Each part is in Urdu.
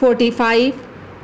45।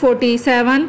47।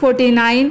49।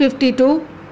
52।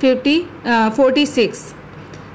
46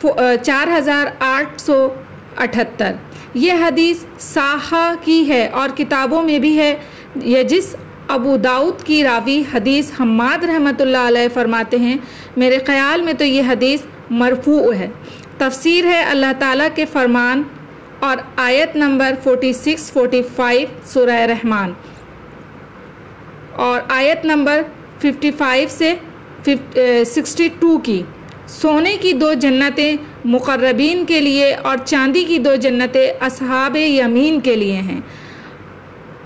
4878। یہ حدیث صحیح کی ہے اور کتابوں میں بھی ہے۔ یہ جس ابو داؤد کی راوی حدیث حماد رحمۃ اللہ علیہ فرماتے ہیں، میرے خیال میں تو یہ حدیث مرفوع ہے۔ تفسیر ہے اللہ تعالیٰ کے فرمان اور آیت نمبر 46-45 سورہ رحمان، اور آیت نمبر 55 سے 62 کی۔ سونے کی 2 جنتیں مقربین کے لیے اور چاندی کی 2 جنتیں اصحاب یمین کے لیے ہیں۔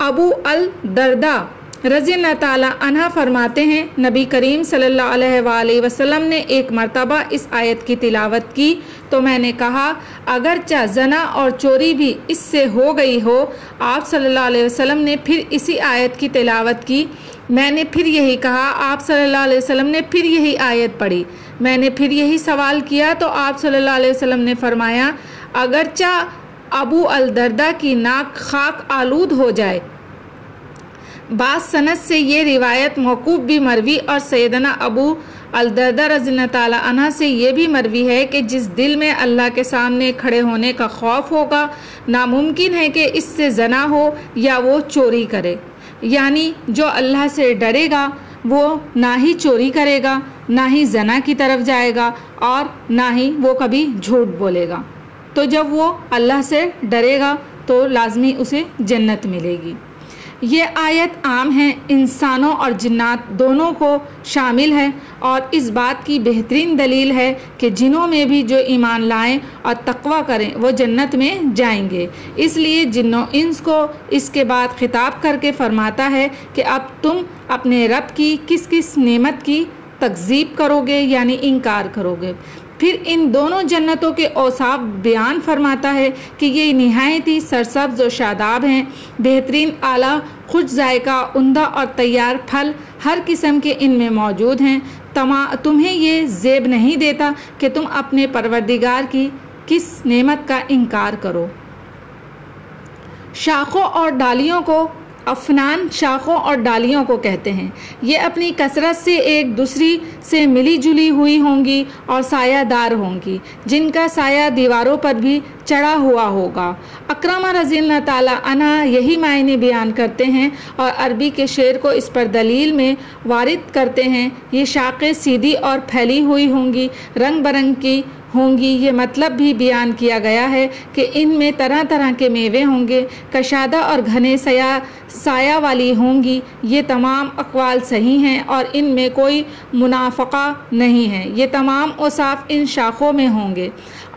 ابو الدرداء رضی اللہ تعالیٰ عنہ فرماتے ہیں، نبی کریم صلی اللہ علیہ وآلہ وسلم نے ایک مرتبہ اس آیت کی تلاوت کی تو میں نے کہا اگرچہ زنا اور چوری بھی اس سے ہو گئی ہو۔ آپ صلی اللہ علیہ وسلم نے پھر اسی آیت کی تلاوت کی۔ میں نے پھر یہی کہا، آپ صلی اللہ علیہ وسلم نے پھر یہی آیت پڑھی۔ میں نے پھر یہی سوال کیا تو آپ صلی اللہ علیہ وسلم نے فرمایا اگرچہ ابو الدرداء کی ناک خاک آلود ہو جائے۔ بعض سند سے یہ روایت موقوف بھی مروی اور سیدنا ابو الدرداء رضی اللہ تعالیٰ عنہ سے یہ بھی مروی ہے کہ جس دل میں اللہ کے سامنے کھڑے ہونے کا خوف ہوگا، ناممکن ہے کہ اس سے زنا ہو یا وہ چوری کرے۔ یعنی جو اللہ سے ڈرے گا وہ نہ ہی چوری کرے گا، نہ ہی زنا کی طرف جائے گا، اور نہ ہی وہ کبھی جھوٹ بولے گا۔ تو جب وہ اللہ سے ڈرے گا تو لازمی اسے جنت ملے گی۔ یہ آیت عام ہے، انسانوں اور جنات دونوں کو شامل ہے، اور اس بات کی بہترین دلیل ہے کہ جنوں میں بھی جو ایمان لائیں اور تقوی کریں وہ جنت میں جائیں گے۔ اس لیے جن و انس کو اس کے بعد خطاب کر کے فرماتا ہے کہ اب تم اپنے رب کی کس کس نعمت کی تکذیب کرو گے، یعنی انکار کرو گے۔ پھر ان دونوں جنتوں کے اوصاف بیان فرماتا ہے کہ یہ نہایت ہی سرسبز و شاداب ہیں، بہترین اعلیٰ خوش ذائقہ عمدہ اور تیار پھل ہر قسم کے ان میں موجود ہیں۔ تمہیں یہ زیب نہیں دیتا کہ تم اپنے پروردگار کی کس نعمت کا انکار کرو۔ شاخوں اور ڈالیوں کو افنان شاخوں اور ڈالیوں کو کہتے ہیں۔ یہ اپنی کثرت سے ایک دوسری سے ملی جلی ہوئی ہوں گی اور سایہ دار ہوں گی، جن کا سایہ دیواروں پر بھی چڑھا ہوا ہوگا۔ اکرمہ رضی اللہ تعالیٰ عنہ یہی معنی بیان کرتے ہیں اور عربی کے شعر کو اس پر دلیل میں وارد کرتے ہیں۔ یہ شاخیں سیدھی اور پھیلی ہوئی ہوں گی، رنگ برنگ کی ہوں گی۔ یہ مطلب بھی بیان کیا گیا ہے کہ ان میں طرح طرح کے میوے ہوں گے، کشادہ اور گھنے سایہ والی ہوں گی۔ یہ تمام اقوال صحیح ہیں اور ان میں کوئی منافقہ نہیں ہے۔ یہ تمام اوصاف ان شاخوں میں ہوں گے۔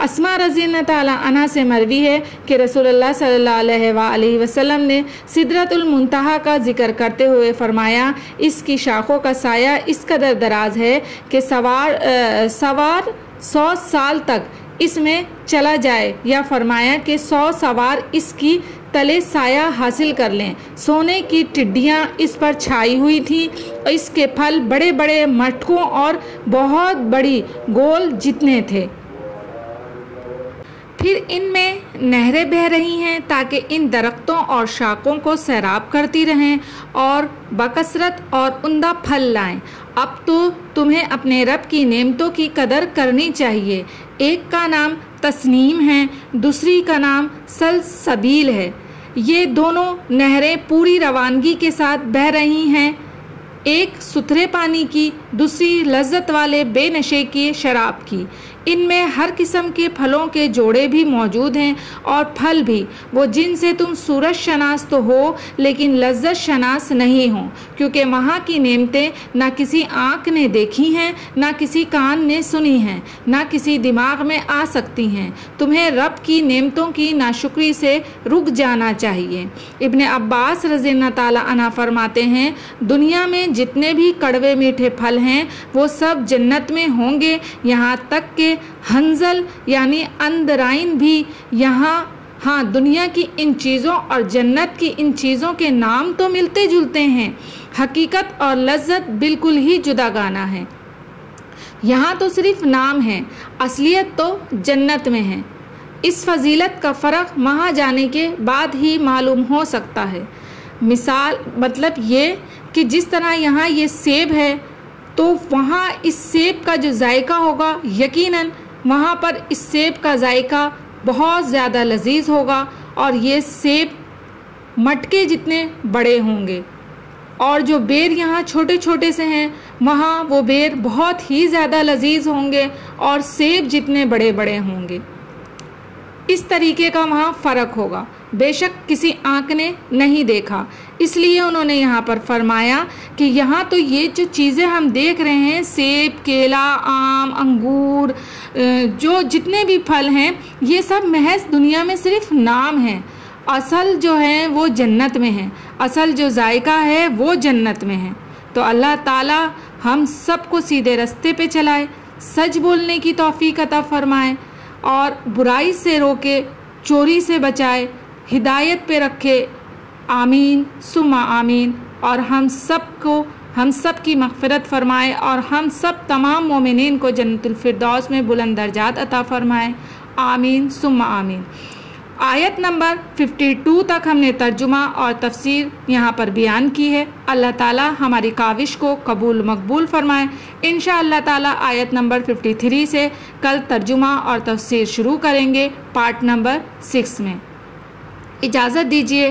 اسماء رضی اللہ تعالیٰ عنہ سے مروی ہے کہ رسول اللہ صلی اللہ علیہ وآلہ وسلم نے سدرۃ المنتہا کا ذکر کرتے ہوئے فرمایا اس کی شاخوں کا سایہ اس قدر دراز ہے کہ سوار 100 سال تک اس میں چلا جائے، یا فرمایا کہ 100 سوار اس کی تلے سایہ حاصل کر لیں۔ سونے کی ٹڈیاں اس پر چھائی ہوئی تھیں، اور اس کے پھل بڑے بڑے مٹکوں اور بہت بڑی گول جتنے تھے۔ پھر ان میں نہریں بہہ رہی ہیں تاکہ ان درختوں اور شاخوں کو سیراب کرتی رہیں اور بکثرت اور عمدہ پھل لائیں۔ اب تو تمہیں اپنے رب کی نعمتوں کی قدر کرنی چاہیے۔ ایک کا نام تسنیم ہے، دوسری کا نام سلسبیل ہے۔ یہ دونوں نہریں پوری روانگی کے ساتھ بہہ رہی ہیں، ایک ستھرے پانی کی، دوسری لذت والے بے نشے کی شراب کی۔ ان میں ہر قسم کے پھلوں کے جوڑے بھی موجود ہیں اور پھل بھی، وہ جن سے تم صورت شناس تو ہو لیکن لذت شناس نہیں ہو، کیونکہ وہاں کی نعمتیں نہ کسی آنکھ نے دیکھی ہیں، نہ کسی کان نے سنی ہیں، نہ کسی دماغ میں آ سکتی ہیں۔ تمہیں رب کی نعمتوں کی ناشکری سے رک جانا چاہیے۔ ابن عباس رضی اللہ تعالیٰ عنہ فرماتے ہیں دنیا میں جتنے بھی کڑوے میٹھے پھل ہیں وہ سب جنت میں ہوں گے، یہاں تک کہ ہنزل یعنی اندرائن بھی۔ ہاں دنیا کی ان چیزوں اور جنت کی ان چیزوں کے نام تو ملتے جلتے ہیں، حقیقت اور لذت بالکل ہی جداگانہ ہے۔ یہاں تو صرف نام ہے، اصلیت تو جنت میں ہے۔ اس فضیلت کا فرق وہاں جانے کے بعد ہی معلوم ہو سکتا ہے۔ مثال مطلب یہ کہ جس طرح یہاں یہ سیب ہے تو وہاں اس سیب کا جو ذائقہ ہوگا یقیناً وہاں پر اس سیب کا ذائقہ بہت زیادہ لذیذ ہوگا اور یہ سیب مٹکے جتنے بڑے ہوں گے، اور جو بیر یہاں چھوٹے چھوٹے سے ہیں وہاں وہ بیر بہت ہی زیادہ لذیذ ہوں گے اور سیب جتنے بڑے بڑے ہوں گے۔ اس طریقے کا وہاں فرق ہوگا۔ بے شک کسی آنکھ نے نہیں دیکھا، اس لیے انہوں نے یہاں پر فرمایا کہ یہاں تو یہ جو چیزیں ہم دیکھ رہے ہیں، سیب، کیلا، آم، انگور، جو جتنے بھی پھل ہیں، یہ سب محض دنیا میں صرف نام ہیں۔ اصل جو ہے وہ جنت میں ہے، اصل جو ذائقہ ہے وہ جنت میں ہے۔ تو اللہ تعالی ہم سب کو سیدھے رستے پہ چلائے، سچ بولنے کی توفیق عطا فرمائے اور برائی سے روکے، چوری سے بچائے، ہدایت پہ رکھے، آمین ثم آمین، اور ہم سب کی مغفرت فرمائے اور ہم سب تمام مومنین کو جنت الفردوس میں بلند درجات عطا فرمائے، آمین ثم آمین۔ آیت نمبر 52 تک ہم نے ترجمہ اور تفسیر یہاں پر بیان کی ہے۔ اللہ تعالی ہماری کاوش کو قبول مقبول فرمائے۔ انشاءاللہ تعالی آیت نمبر 53 سے کل ترجمہ اور تفسیر شروع کریں گے پارٹ نمبر 6 میں۔ اجازت دیجیے۔